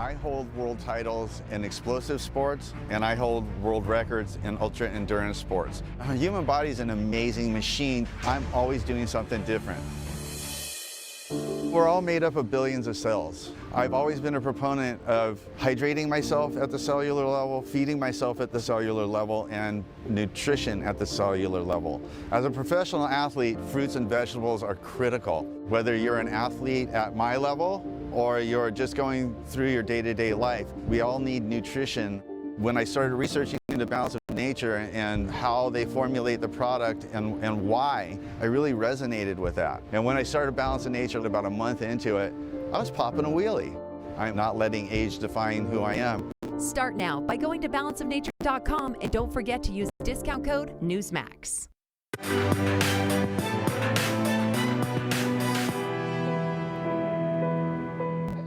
I hold world titles in explosive sports, and I hold world records in ultra endurance sports. The human body is an amazing machine. I'm always doing something different. We're all made up of billions of cells. I've always been a proponent of hydrating myself at the cellular level, feeding myself at the cellular level, and nutrition at the cellular level. As a professional athlete, fruits and vegetables are critical. Whether you're an athlete at my level or you're just going through your day-to-day life, we all need nutrition. When I started researching into balance of nature and how they formulate the product and why, I really resonated with that. And when I started Balance of Nature about a month into it, I was popping a wheelie. I'm not letting age define who I am. Start now by going to balanceofnature.com and don't forget to use discount code NEWSMAX.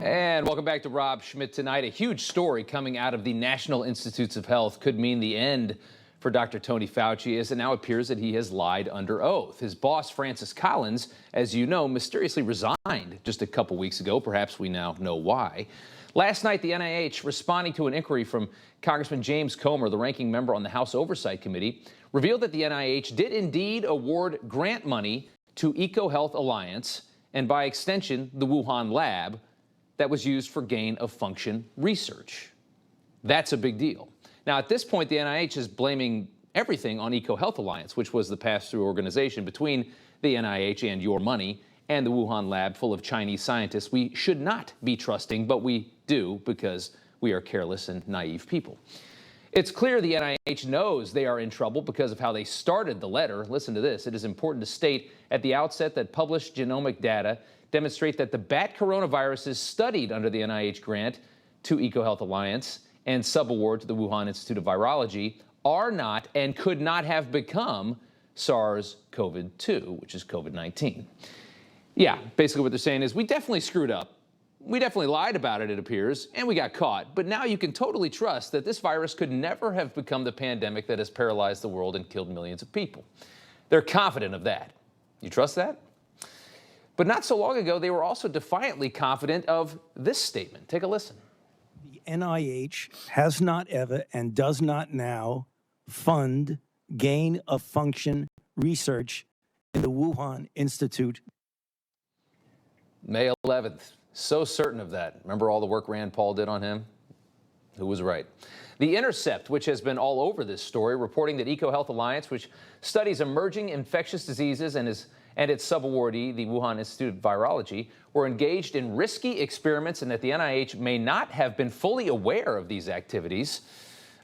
And welcome back to Rob Schmidt tonight. A huge story coming out of the National Institutes of Health could mean the end for Dr. Tony Fauci, as it now appears that he has lied under oath. His boss, Francis Collins, as you know, mysteriously resigned just a couple weeks ago. Perhaps we now know why. Last night, the NIH, responding to an inquiry from Congressman James Comer, the ranking member on the House Oversight Committee, revealed that the NIH did indeed award grant money to EcoHealth Alliance and, by extension, the Wuhan lab that was used for gain-of-function research. That's a big deal. Now, at this point, the NIH is blaming everything on EcoHealth Alliance, which was the pass-through organization between the NIH and your money and the Wuhan lab full of Chinese scientists we should not be trusting, but we do because we are careless and naive people. It's clear the NIH knows they are in trouble because of how they started the letter. Listen to this. It is important to state at the outset that published genomic data demonstrate that the bat coronaviruses studied under the NIH grant to EcoHealth Alliance and subaward to the Wuhan Institute of Virology are not and could not have become SARS-CoV-2, which is COVID-19. Yeah, basically what they're saying is we definitely screwed up. We definitely lied about it, it appears, and we got caught. But now you can totally trust that this virus could never have become the pandemic that has paralyzed the world and killed millions of people. They're confident of that. You trust that? But not so long ago, they were also defiantly confident of this statement. Take a listen. The NIH has not ever and does not now fund gain-of-function research in the Wuhan Institute. May 11th. So certain of that. Remember all the work Rand Paul did on him? Who was right? The Intercept, which has been all over this story, reporting that EcoHealth Alliance, which studies emerging infectious diseases and its subawardee, the Wuhan Institute of Virology, were engaged in risky experiments and that the NIH may not have been fully aware of these activities.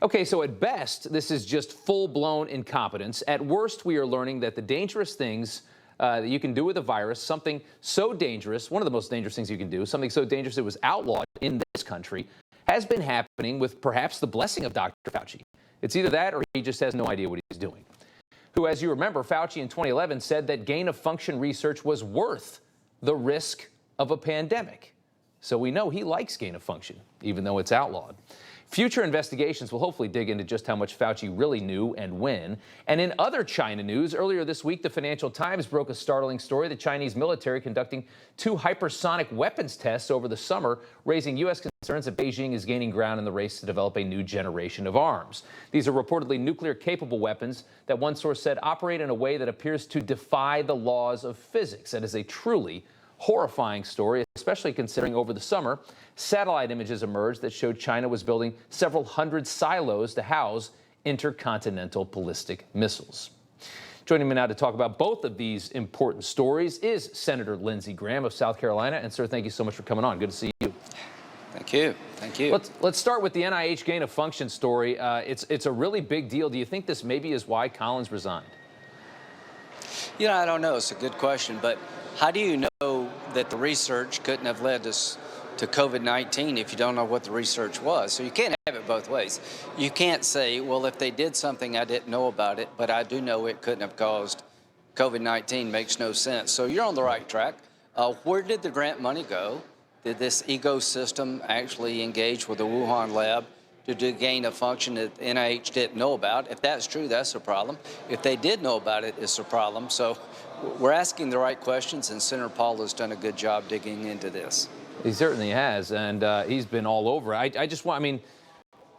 Okay, so at best, this is just full-blown incompetence. At worst, we are learning that the dangerous things that you can do with a virus, something so dangerous, one of the most dangerous things you can do, something so dangerous it was outlawed in this country, has been happening with perhaps the blessing of Dr. Fauci. It's either that or he just has no idea what he's doing. Who, as you remember, Fauci in 2011 said that gain-of-function research was worth the risk of a pandemic. So we know he likes gain-of-function, even though it's outlawed. Future investigations will hopefully dig into just how much Fauci really knew and when. And in other China news, earlier this week, the Financial Times broke a startling story. The Chinese military conducting 2 hypersonic weapons tests over the summer, raising U.S. concerns that Beijing is gaining ground in the race to develop a new generation of arms. These are reportedly nuclear-capable weapons that one source said operate in a way that appears to defy the laws of physics. That is a truly horrifying story, especially considering over the summer, satellite images emerged that showed China was building several hundred silos to house intercontinental ballistic missiles. Joining me now to talk about both of these important stories is Senator Lindsey Graham of South Carolina. And, sir, thank you so much for coming on. Good to see you. Thank you. Thank you. Let's start with the NIH gain-of-function story. It's a really big deal. Do you think this maybe is why Collins resigned? You know, I don't know. It's a good question. But how do you know that the research couldn't have led us to COVID-19 if you don't know what the research was? So you can't have it both ways. You can't say, well, if they did something I didn't know about it, but I do know it couldn't have caused COVID-19, makes no sense. So you're on the right track. Where did the grant money go? Did this ecosystem actually engage with the Wuhan lab to do gain of function that NIH didn't know about? If that's true, that's a problem. If they did know about it, it's a problem. So we're asking the right questions, and Senator Paul has done a good job digging into this. He certainly has, and he's been all over. I just want, I mean,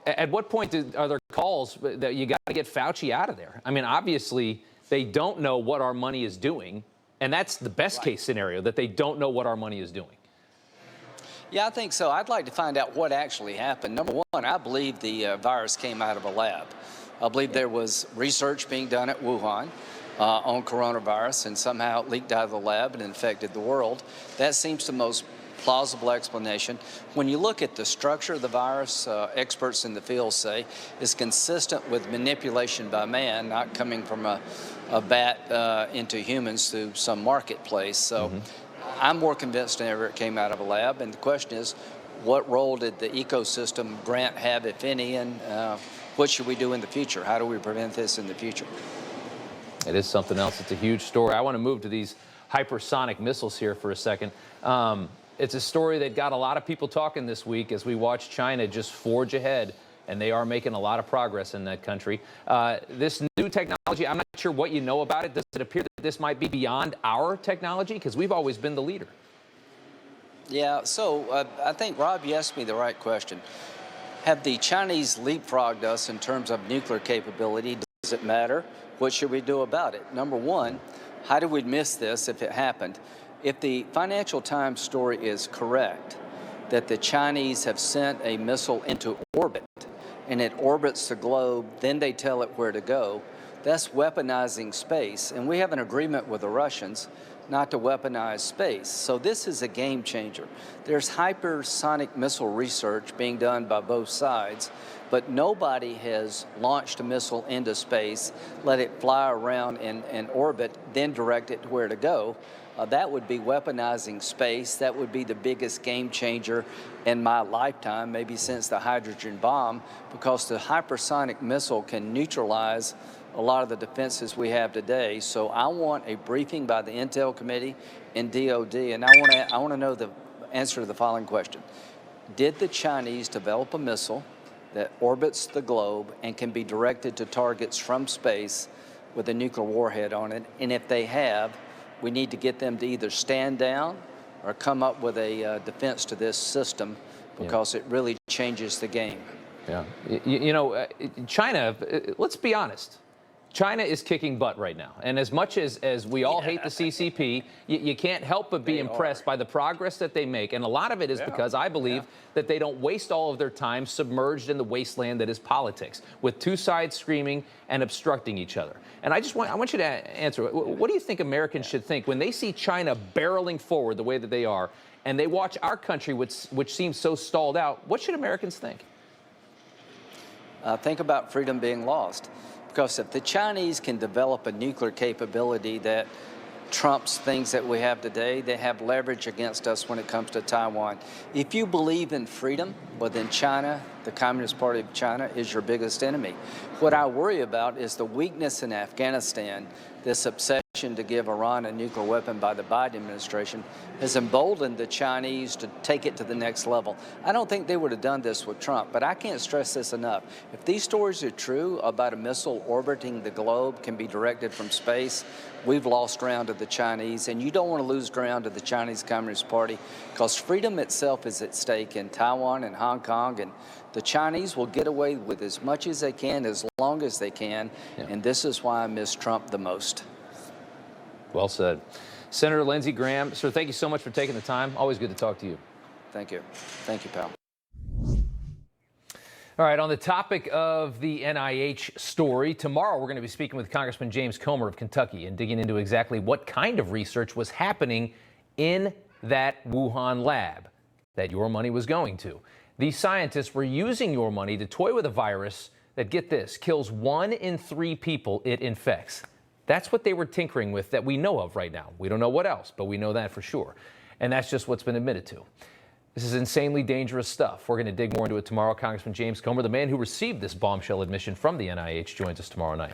at what point are there calls that you got to get Fauci out of there? I mean, obviously, they don't know what our money is doing, and that's the best case scenario, that they don't know what our money is doing. Yeah, I think so. I'd like to find out what actually happened. Number one, I believe the virus came out of a lab. I believe there was research being done at Wuhan on coronavirus, and somehow it leaked out of the lab and infected the world. That seems the most plausible explanation. When you look at the structure of the virus, experts in the field say is consistent with manipulation by man, not coming from a bat into humans through some marketplace. So I'm more convinced than ever it came out of a lab. And the question is, what role did the ecosystem grant have, if any, and what should we do in the future? How do we prevent this in the future? It is something else. It's a huge story. I want to move to these hypersonic missiles here for a second. It's a story that got a lot of people talking this week as we watch China just forge ahead, and they are making a lot of progress in that country. This new technology, I'm not sure what you know about it. Does it appear that this might be beyond our technology? Because we've always been the leader. Yeah, so I think, Rob, you asked me the right question. Have the Chinese leapfrogged us in terms of nuclear capability? Does it matter? What should we do about it? Number one, how do we miss this if it happened? If the Financial Times story is correct, that the Chinese have sent a missile into orbit and it orbits the globe, then they tell it where to go, that's weaponizing space. And we have an agreement with the Russians not to weaponize space. So this is a game changer. There's hypersonic missile research being done by both sides, but nobody has launched a missile into space, let it fly around in orbit, then direct it to where to go. That would be weaponizing space. That would be the biggest game changer in my lifetime, maybe since the hydrogen bomb, because the hypersonic missile can neutralize a lot of the defenses we have today. So I want a briefing by the Intel Committee and DOD, and I want to know the answer to the following question. Did the Chinese develop a missile that orbits the globe and can be directed to targets from space with a nuclear warhead on it? And if they have, we need to get them to either stand down or come up with a defense to this system, because it really changes the game. Yeah. You know, China, let's be honest. China is kicking butt right now. And as much as we all hate the CCP, you can't help but be impressed by the progress that they make. And a lot of it is because I believe that they don't waste all of their time submerged in the wasteland that is politics, with two sides screaming and obstructing each other. And I want you to answer, what do you think Americans should think when they see China barreling forward the way that they are, and they watch our country, which seems so stalled out? What should Americans think? Think about freedom being lost. Because if the Chinese can develop a nuclear capability that trumps things that we have today, they have leverage against us when it comes to Taiwan. If you believe in freedom, well then China, the Communist Party of China, is your biggest enemy. What I worry about is the weakness in Afghanistan. This obsession to give Iran a nuclear weapon by the Biden administration has emboldened the Chinese to take it to the next level. I don't think they would have done this with Trump, but I can't stress this enough. If these stories are true about a missile orbiting the globe can be directed from space, we've lost ground to the Chinese, and you don't want to lose ground to the Chinese Communist Party, because freedom itself is at stake in Taiwan and Hong Kong, and the Chinese will get away with as much as they can, as long as they can, and this is why I miss Trump the most. Well said. Senator Lindsey Graham, sir, thank you so much for taking the time. Always good to talk to you. Thank you. Thank you, pal. All right, on the topic of the NIH story, tomorrow we're going to be speaking with Congressman James Comer of Kentucky and digging into exactly what kind of research was happening in that Wuhan lab that your money was going to. These scientists were using your money to toy with a virus that, get this, kills 1 in 3 people it infects. That's what they were tinkering with that we know of right now. We don't know what else, but we know that for sure. And that's just what's been admitted to. This is insanely dangerous stuff. We're going to dig more into it tomorrow. Congressman James Comer, the man who received this bombshell admission from the NIH, joins us tomorrow night.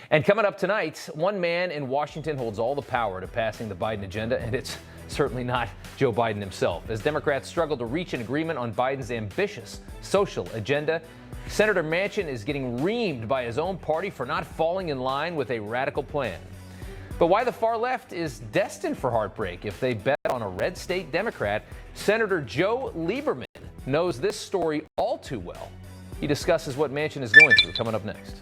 And coming up tonight, one man in Washington holds all the power to passing the Biden agenda, and it's certainly not Joe Biden himself. As Democrats struggle to reach an agreement on Biden's ambitious social agenda, Senator Manchin is getting reamed by his own party for not falling in line with a radical plan. But why the far left is destined for heartbreak if they bet on a red state Democrat, Senator Joe Lieberman knows this story all too well. He discusses what Manchin is going through coming up next.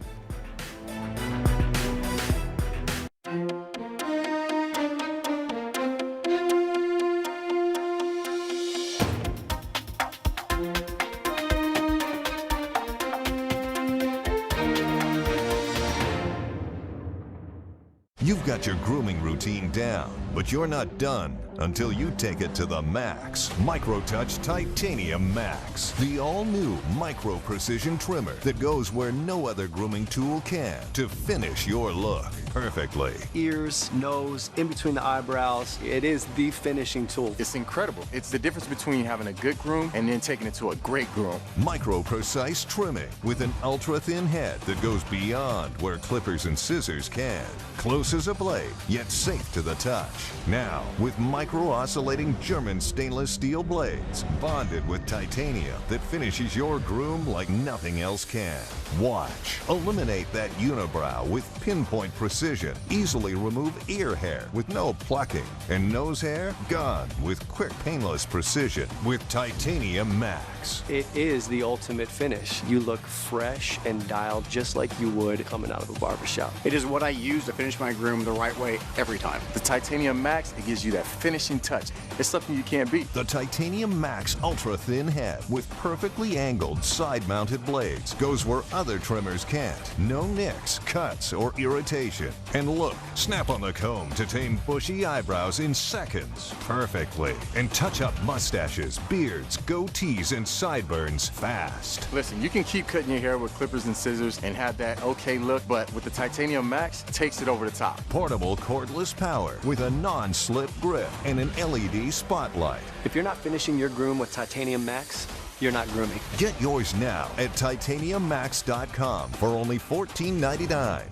You've got your grooming routine down, but you're not done until you take it to the max. MicroTouch Titanium Max, the all-new micro precision trimmer that goes where no other grooming tool can to finish your look perfectly. Ears, nose, in between the eyebrows, it is the finishing tool. It's incredible. It's the difference between having a good groom and then taking it to a great groom. Micro precise trimming with an ultra thin head that goes beyond where clippers and scissors can. Close as a blade, yet safe to the touch. Now, with micro-oscillating German stainless steel blades, bonded with titanium that finishes your groom like nothing else can. Watch. Eliminate that unibrow with pinpoint precision. Easily remove ear hair with no plucking. And nose hair, gone with quick, painless precision with Titanium Max. It is the ultimate finish. You look fresh and dialed just like you would coming out of a barbershop. It is what I use to finish my groom the right way every time. The Titanium Max, it gives you that finishing touch. It's something you can't beat. The Titanium Max ultra thin head with perfectly angled side-mounted blades goes where other trimmers can't. No nicks, cuts, or irritation. And look, snap on the comb to tame bushy eyebrows in seconds perfectly. And touch up mustaches, beards, goatees, and sideburns fast. Listen, you can keep cutting your hair with clippers and scissors and have that okay look, but with the Titanium Max, it takes it over the top. Portable cordless power with a non-slip grip and an LED spotlight. If you're not finishing your groom with Titanium Max, you're not grooming. Get yours now at titaniummax.com for only $14.99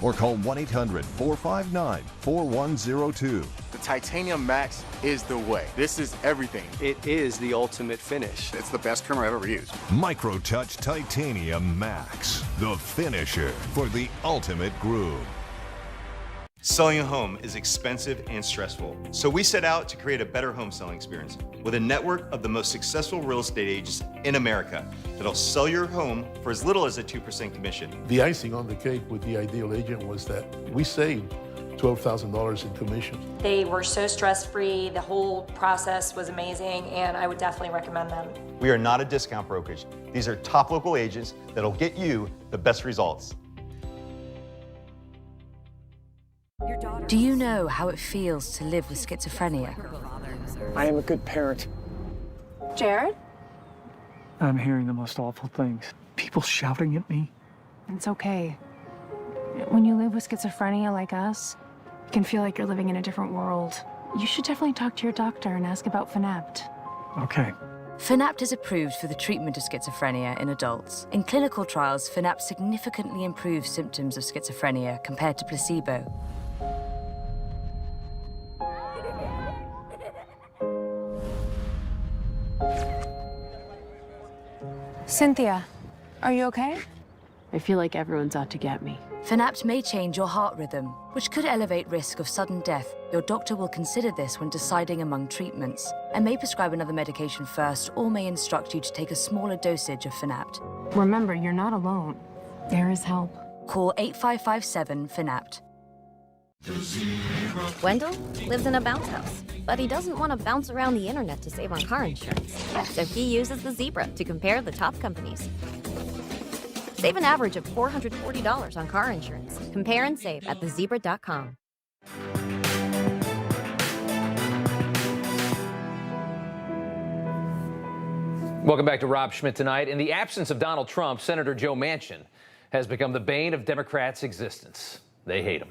or call 1-800-459-4102. The Titanium Max is the way. This is everything. It is the ultimate finish. It's the best trimmer I've ever used. MicroTouch Titanium Max, the finisher for the ultimate groom. Selling a home is expensive and stressful, so we set out to create a better home selling experience with a network of the most successful real estate agents in America that'll sell your home for as little as a 2% commission. The icing on the cake with the Ideal Agent was that we saved $12,000 in commission. They were so stress-free, the whole process was amazing, and I would definitely recommend them. We are not a discount brokerage. These are top local agents that'll get you the best results. Do you know how it feels to live with schizophrenia? I am a good parent. Jared? I'm hearing the most awful things. People shouting at me. It's okay. When you live with schizophrenia like us, it can feel like you're living in a different world. You should definitely talk to your doctor and ask about Fanapt. Okay. Fanapt is approved for the treatment of schizophrenia in adults. In clinical trials, Fanapt significantly improves symptoms of schizophrenia compared to placebo. Cynthia, are you okay? I feel like everyone's out to get me. Fanapt may change your heart rhythm, which could elevate risk of sudden death. Your doctor will consider this when deciding among treatments, and may prescribe another medication first, or may instruct you to take a smaller dosage of Fanapt. Remember, you're not alone. There is help. Call 8557-FANAPT. Wendell lives in a bounce house, but he doesn't want to bounce around the internet to save on car insurance. So he uses the Zebra to compare the top companies. Save an average of $440 on car insurance. Compare and save at thezebra.com. Welcome back to Rob Schmidt Tonight. In the absence of Donald Trump, Senator Joe Manchin has become the bane of Democrats' existence. They hate him.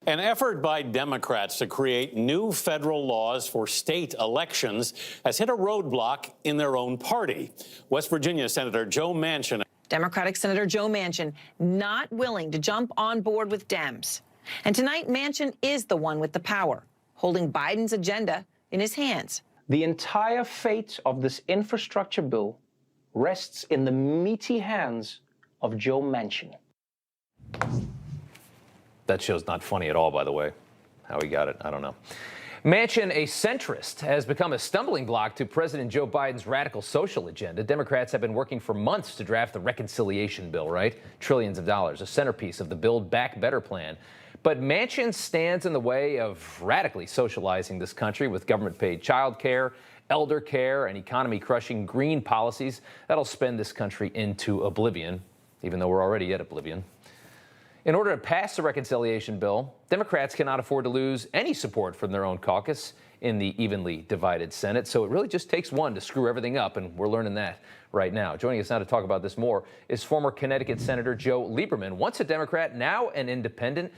An effort by Democrats to create new federal laws for state elections has hit a roadblock in their own party. West Virginia Senator Joe Manchin. Democratic Senator Joe Manchin not willing to jump on board with Dems. And tonight, Manchin is the one with the power, holding Biden's agenda in his hands. The entire fate of this infrastructure bill rests in the meaty hands of Joe Manchin. That show's not funny at all, by the way. How he got it, I don't know. Manchin, a centrist, has become a stumbling block to President Joe Biden's radical social agenda. Democrats have been working for months to draft the reconciliation bill, right? Trillions of dollars, a centerpiece of the Build Back Better plan. But Manchin stands in the way of radically socializing this country with government-paid child care, elder care, and economy-crushing green policies that'll spin this country into oblivion, even though we're already at oblivion. In order to pass the reconciliation bill, Democrats cannot afford to lose any support from their own caucus in the evenly divided Senate. So it really just takes one to screw everything up, and we're learning that right now. Joining us now to talk about this more is former Connecticut Senator Joe Lieberman, once a Democrat, now an independent.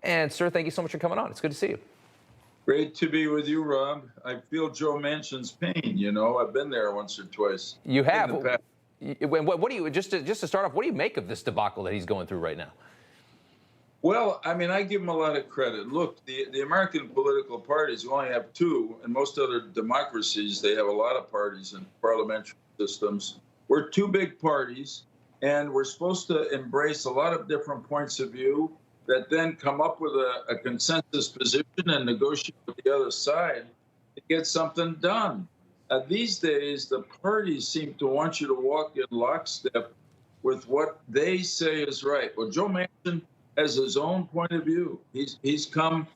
And, sir, thank you so much for coming on. It's good to see you. Great to be with you, Rob. I feel Joe Manchin's pain, you know. I've been there once or twice. You have. What do you, just to start off, what do you make of this debacle that he's going through right now? Well, I mean, I give him a lot of credit. Look, the American political parties, you only have two. In most other democracies, they have a lot of parties in parliamentary systems. We're two big parties, and we're supposed to embrace a lot of different points of view that then come up with a consensus position and negotiate with the other side to get something done. These days, the parties seem to want you to walk in lockstep with what they say is right. Well, Joe Manchin has his own point of view. He's come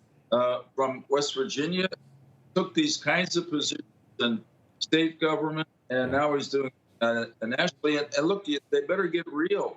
from West Virginia, took these kinds of positions in state government, and now he's doing nationally. And look, they better get real.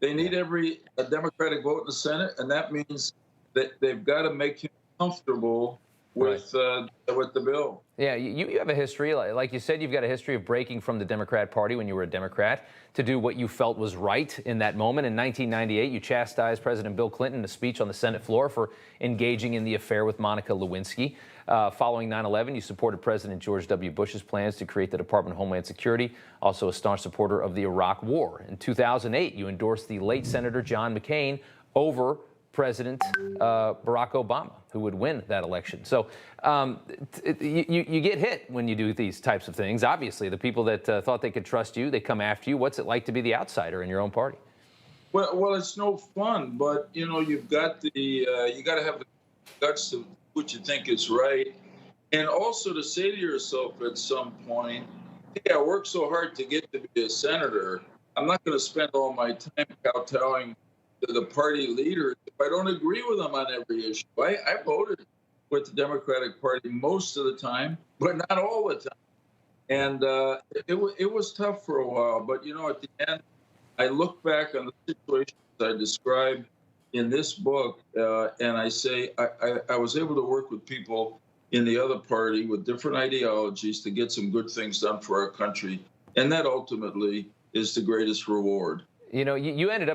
They need every Democratic vote in the Senate, and that means that they've got to make him comfortable with the bill. Yeah, you have a history, like you said, you've got a history of breaking from the Democrat Party when you were a Democrat to do what you felt was right in that moment. In 1998, you chastised President Bill Clinton in a speech on the Senate floor for engaging in the affair with Monica Lewinsky. Following 9/11, you supported President George W. Bush's plans to create the Department of Homeland Security, also a staunch supporter of the Iraq War. In 2008, you endorsed the late Senator John McCain over President Barack Obama, who would win that election. So you get hit when you do these types of things. Obviously, the people that thought they could trust you, they come after you. What's it like to be the outsider in your own party? Well, it's no fun, but you know, you've got you got to have the guts to do what you think is right, and also to say to yourself at some point, "Hey, I worked so hard to get to be a senator. I'm not going to spend all my time kowtowing to the party leaders if I don't agree with them on every issue." I voted with the Democratic Party most of the time, but not all the time. And it was tough for a while. But, you know, at the end, I look back on the situations I described in this book, and I say I was able to work with people in the other party with different ideologies to get some good things done for our country. And that ultimately is the greatest reward. You know, you ended up